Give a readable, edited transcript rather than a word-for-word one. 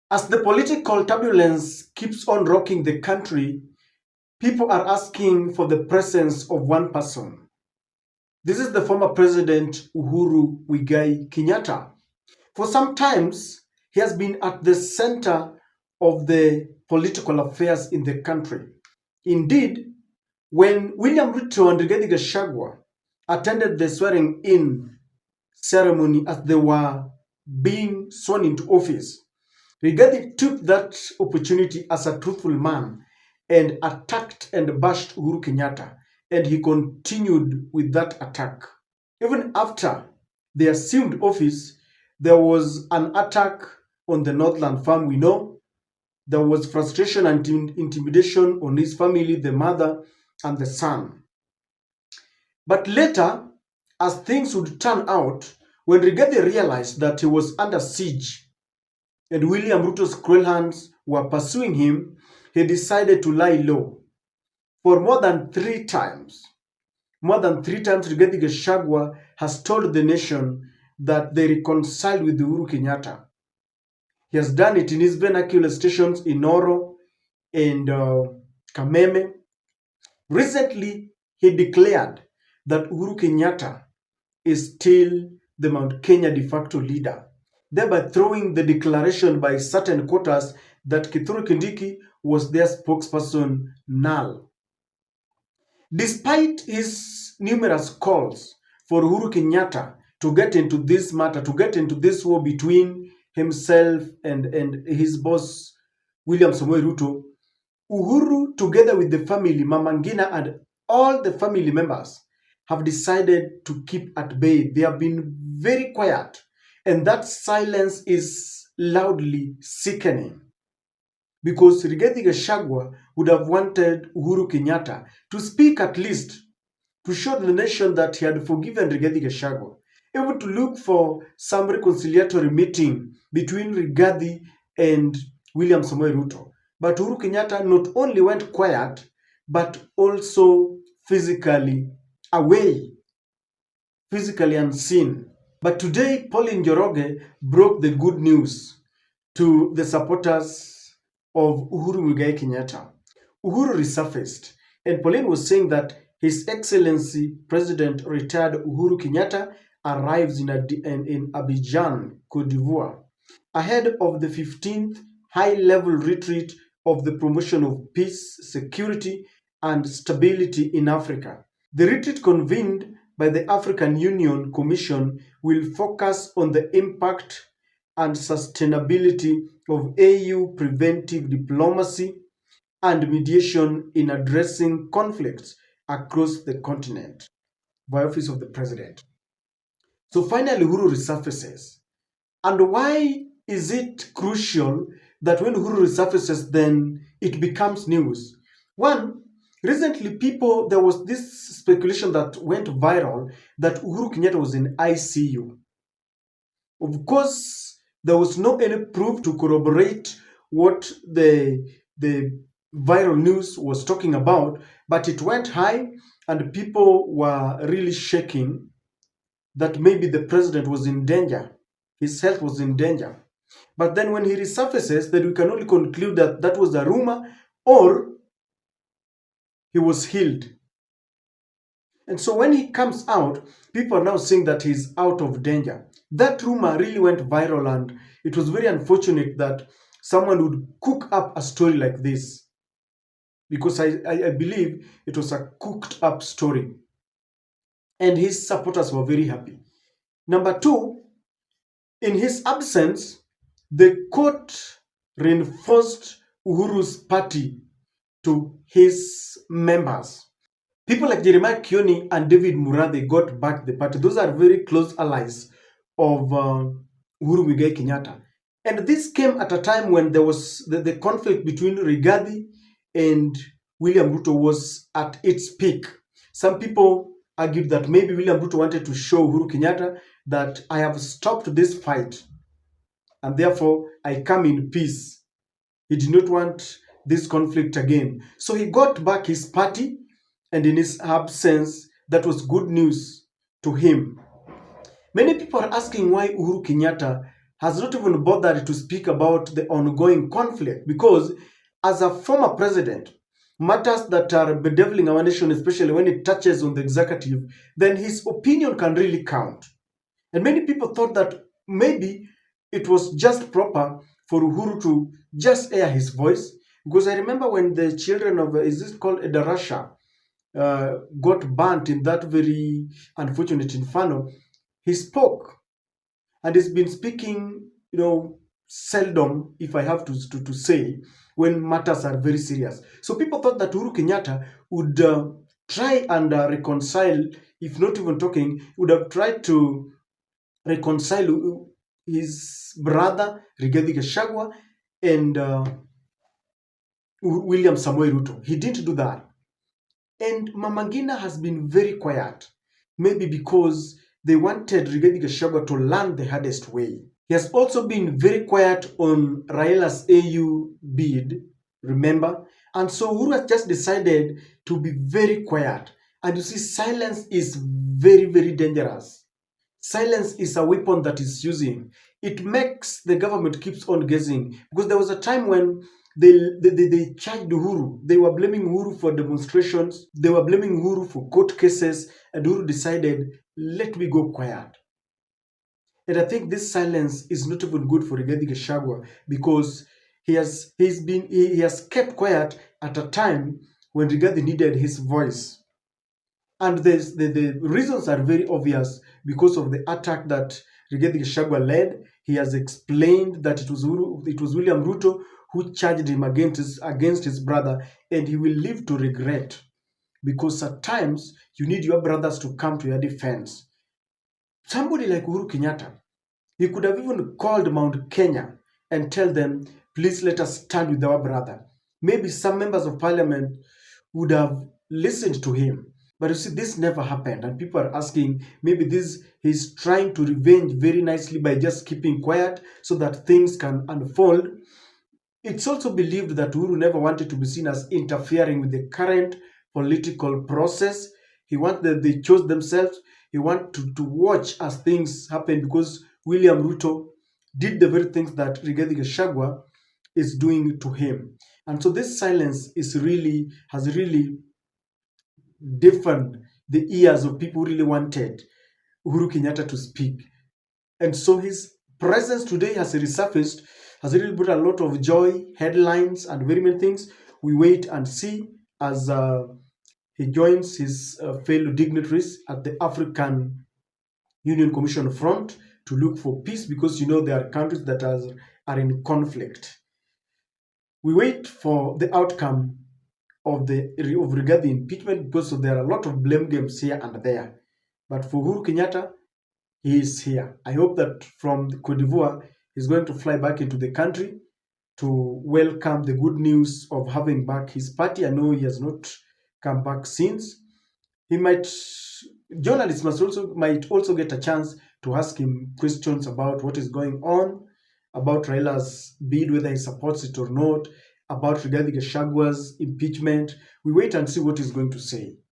As the political turbulence keeps on rocking the country, people are asking for the presence of one person. This is the former president Uhuru Wigai Kenyatta. For some times, he has been at the center of the political affairs in the country. Indeed, when William Ruto and Rigathi Gachagua attended the swearing-in ceremony as they were being sworn into office, Rigathi took that opportunity as a truthful man and attacked and bashed Uhuru Kenyatta, and he continued with that attack. Even after they assumed office, there was an attack on the Northland farm, we know. There was frustration and intimidation on his family, the mother and the son. But later, as things would turn out, when Rigathi realized that he was under siege and William Ruto's cruel hands were pursuing him, he decided to lie low. For more than three times, Rigathi Gachagua has told the nation that they reconciled with Uhuru Kenyatta. He has done it in his vernacular stations in Oro and Kameme. Recently, he declared that Uhuru Kenyatta is still the Mount Kenya de facto leader, thereby throwing the declaration by certain quarters that Kithure Kindiki was their spokesperson null. Despite his numerous calls for Uhuru Kenyatta to get into this matter, to get into this war between himself and his boss, William Samoei Ruto, Uhuru, together with the family, Mama Ngina, and all the family members, have decided to keep at bay. They have been very quiet, and that silence is loudly sickening because Rigathi Gachagua would have wanted Uhuru Kenyatta to speak at least to show the nation that he had forgiven Rigathi Gachagua, even to look for some reconciliatory meeting between Rigathi and William Samoei Ruto. But Uhuru Kenyatta not only went quiet, but also physically away, physically unseen. But today, Pauline Njoroge broke the good news to the supporters of Uhuru Muigai Kenyatta. Uhuru resurfaced, and Pauline was saying that His Excellency President retired Uhuru Kenyatta arrives in Abidjan, Cote d'Ivoire, ahead of the 15th high-level retreat of the promotion of peace, security, and stability in Africa. The retreat convened by the African Union Commission will focus on the impact and sustainability of AU preventive diplomacy and mediation in addressing conflicts across the continent by Office of the President. So finally, Uhuru resurfaces. And why is it crucial that when Uhuru resurfaces, then it becomes news? One, recently there was this speculation that went viral that Uhuru Kenyatta was in ICU. Of course, there was no any proof to corroborate what the viral news was talking about, but it went high and people were really shaking that maybe the president was in danger, his health was in danger. But then when he resurfaces, then we can only conclude that that was a rumor or he was healed. And so when he comes out, people are now saying that he's out of danger. That rumor really went viral, and it was very unfortunate that someone would cook up a story like this, because I believe it was a cooked up story. And his supporters were very happy. Number two, in his absence, the court reinforced Uhuru's party to his members. People like Jeremiah Kioni and David Murathe got back the party. Those are very close allies of Uhuru Muigai Kenyatta. And this came at a time when there was the conflict between Rigathi and William Ruto was at its peak. Some people argued that maybe William Ruto wanted to show Uhuru Kenyatta that I have stopped this fight and therefore I come in peace. He did not want this conflict again. So he got back his party, and in his absence, that was good news to him. Many people are asking why Uhuru Kenyatta has not even bothered to speak about the ongoing conflict because, as a former president, matters that are bedeviling our nation, especially when it touches on the executive, then his opinion can really count. And many people thought that maybe it was just proper for Uhuru to just air his voice. Because I remember when the children of, is this called Edarasha, got burnt in that very unfortunate inferno, he spoke, and he's been speaking, seldom, if I have to say, when matters are very serious. So people thought that Uhuru Kenyatta would try and reconcile, if not even talking, would have tried to reconcile his brother Rigathi Gachagua and William Samoei Ruto. He didn't do that. And Mama Ngina has been very quiet, maybe because they wanted Rigathi Gachagua to learn the hardest way. He has also been very quiet on Raila's AU bid, remember? And so Uhuru has just decided to be very quiet. And you see, silence is very, very dangerous. Silence is a weapon that is using. It makes the government keeps on guessing. Because there was a time when they charged Uhuru. They were blaming Uhuru for demonstrations. They were blaming Uhuru for court cases. And Uhuru decided, let me go quiet. And I think this silence is not even good for Rigathi Gachagua because he has kept quiet at a time when Rigathi needed his voice. And the reasons are very obvious because of the attack that Rigathi Gachagua led. He has explained that it was William Ruto who charged him against his brother, and he will live to regret because at times you need your brothers to come to your defense. Somebody like Uhuru Kenyatta, he could have even called Mount Kenya and tell them, please let us stand with our brother. Maybe some members of parliament would have listened to him. But you see, this never happened. And people are asking, maybe he's trying to revenge very nicely by just keeping quiet so that things can unfold. It's also believed that Uhuru never wanted to be seen as interfering with the current political process. He wanted that they chose themselves. He wanted to watch as things happen because William Ruto did the very things that Rigathi Gachagua is doing to him. And so this silence has really deafened the ears of people who really wanted Uhuru Kenyatta to speak. And so his presence today has resurfaced, has really brought a lot of joy, headlines, and very many things. We wait and see as he joins his fellow dignitaries at the African Union Commission front to look for peace because there are countries that are in conflict. We wait for the outcome of regarding impeachment because there are a lot of blame games here and there. But for Uhuru Kenyatta, he is here. I hope that from Cote d'Ivoire, he's going to fly back into the country to welcome the good news of having back his party. I know he has not come back since. He might Journalists might also get a chance to ask him questions about what is going on, about Raila's bid, whether he supports it or not, about Rigathi Gachagua's impeachment. We wait and see what he's going to say.